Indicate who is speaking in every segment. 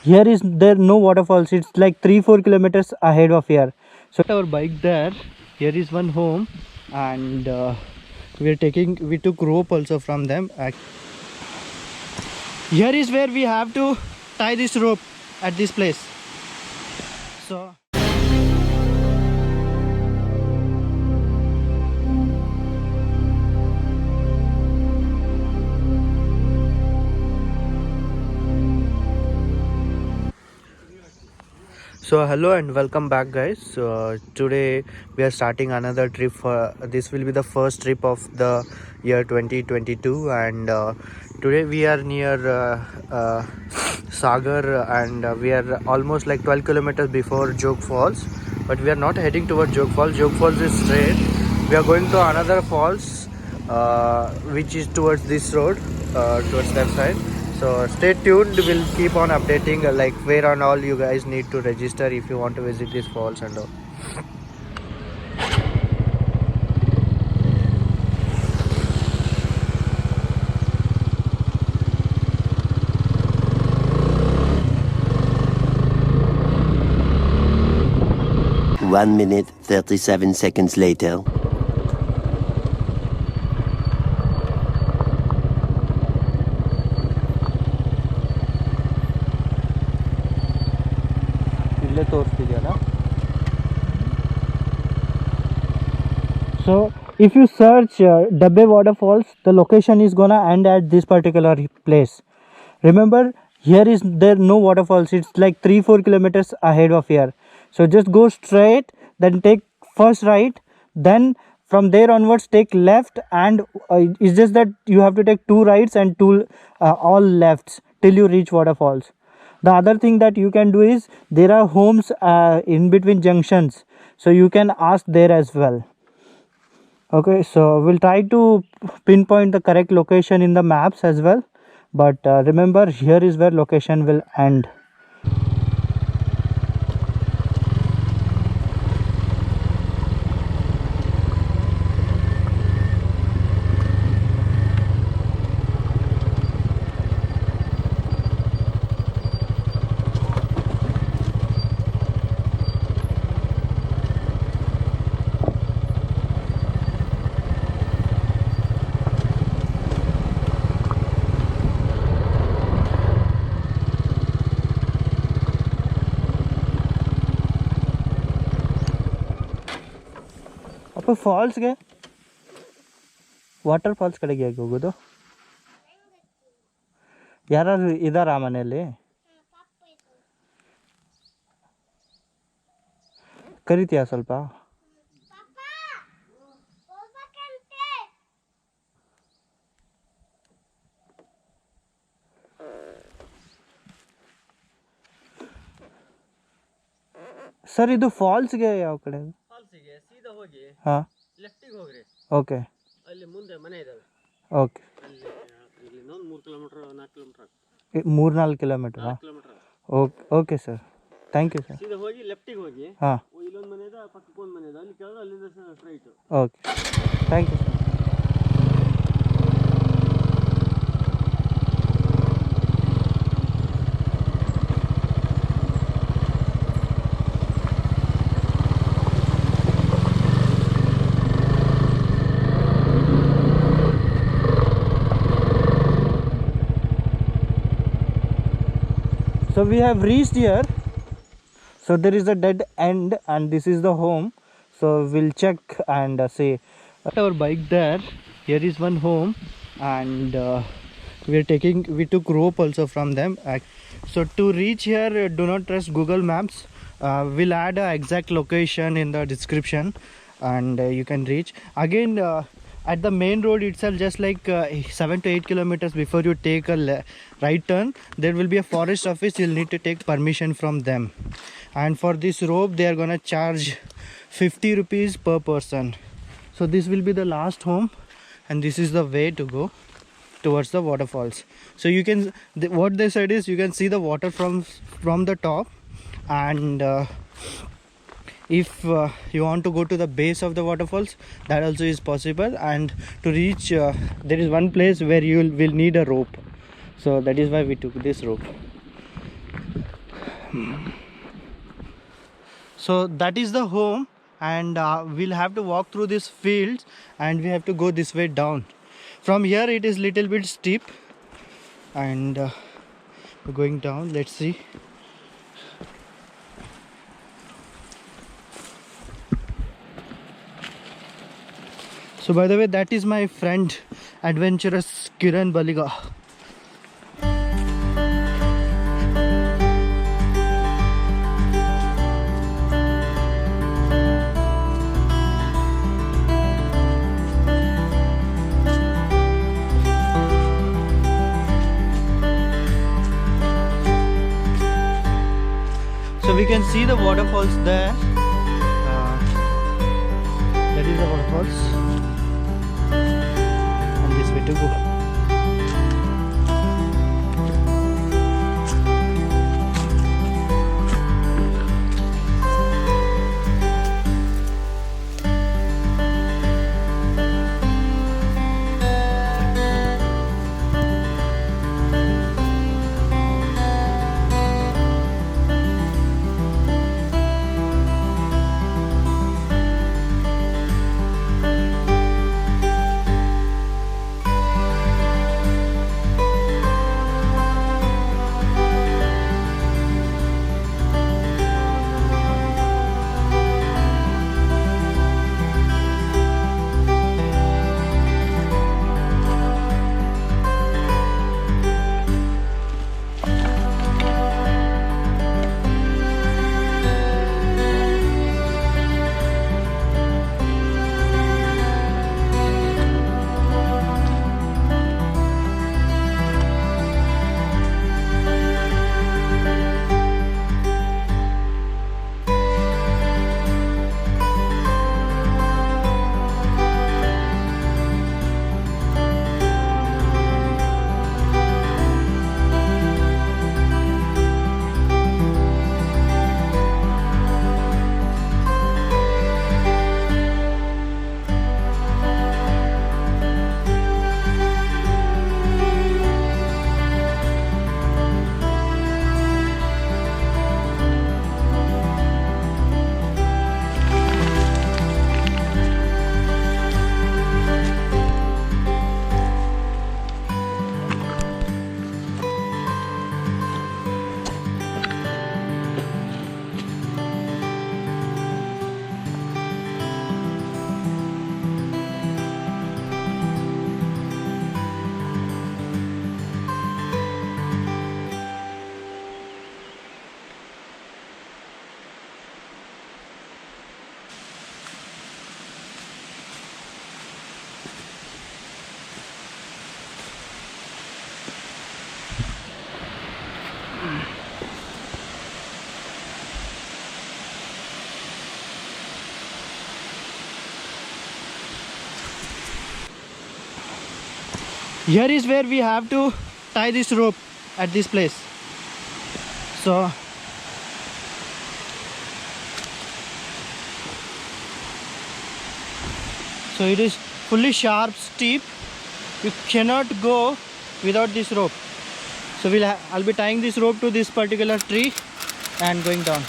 Speaker 1: Here is there no waterfalls. It's like 3-4 kilometers ahead of here. So our bike there. Here is one home, and we took rope also from them. Here is where we have to tie this rope at this place. So hello and welcome back, guys. Today we are starting another trip. This will be the first trip of the year 2022, and today we are near Sagar, and we are almost like 12 kilometers before Jog Falls, but we are not heading towards Jog Falls. Jog Falls is straight. We are going to another falls which is towards this road, towards that side. So stay tuned, we'll keep on updating like where and all you guys need to register if you want to visit these falls and all.
Speaker 2: One minute, 37 seconds later.
Speaker 1: So if you search Dabbe Waterfalls, the location is gonna end at this particular place. Remember, here is there no waterfalls. It's like 3-4 kilometers ahead of here. So just go straight, then take first right, then from there onwards take left, and it's just that you have to take 2 rights and 2 all lefts till you reach waterfalls. The other thing that you can do is there are homes in between junctions, so you can ask there as well. Okay, so we'll try to pinpoint the correct location in the maps as well, but remember, here is where location will end. Falls ಗೆ water falls ಕಡೆಗೆ ಹೇಗೆ ಹೋಗೋದು? ಯಾರಾದ್ರು ಇದಾರ ಮನೆಯಲ್ಲಿ? ಕರಿತೀಯಾ ಸ್ವಲ್ಪ? Sir ಇದು ಫಾಲ್ಸ್ಗೆ ಯಾವ ಕಡೆ?
Speaker 3: ಫಾಲ್ಸಿಗೆ ಸೀದಾ ಹೋಗಿ
Speaker 1: ಹಾಂ
Speaker 3: ಲೆಫ್ಟಿಗೆ ಹೋಗ್ರಿ.
Speaker 1: ಓಕೆ,
Speaker 3: ಅಲ್ಲಿ ಮುಂದೆ ಮನೆ ಇದಾವೆ.
Speaker 1: ಓಕೆ,
Speaker 3: ಅಲ್ಲಿ ಇನ್ನೊಂದು 3 kilometre 4 kilometre
Speaker 1: 3-4 kilometre. Okay okay sir, thank you sir.
Speaker 3: ಸೀದಾ ಹೋಗಿ ಲೆಫ್ಟಿಗೆ ಹೋಗಿ.
Speaker 1: ಹಾಂ,
Speaker 3: ಇಲ್ಲೊಂದು ಮನೆ ಇದೆ, ಪಕ್ಕಕ್ಕೆ ಒಂದು ಮನೆ ಇದೆ, ಅಲ್ಲಿ ಕೇಳಿದ್ರೆ ಅಲ್ಲಿಂದ straight.
Speaker 1: Okay, thank you sir. So we have reached here. So there is a dead end and this is the home. So we'll check and see. Our bike there. Here is one home, and we took rope also from them. So to reach here, do not trust Google Maps. We'll add an exact location in the description, and you can reach again. At the main road itself, just like 7 to 8 kilometers before you take a right turn, there will be a forest office. You'll need to take permission from them, and for this rope they are gonna charge 50 rupees per person. So this will be the last home, and this is the way to go towards the waterfalls. So you can what they said is you can see the water from the top, and if you want to go to the base of the waterfalls, that also is possible. And to reach there is one place where you will need a rope, so that is why we took this rope. So that is the home, and we'll have to walk through these fields, and we have to go this way down. From here it is little bit steep, and we're going down. Let's see. So by the way, that is my friend adventurous Kiran Baliga. So we can see the waterfalls there. That is the waterfalls, and this way to go. Here is where we have to tie this rope at this place. So it is fully sharp, steep. You cannot go without this rope. So I'll be tying this rope to this particular tree and going down.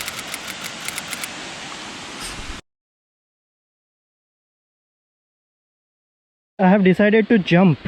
Speaker 1: I have decided to jump.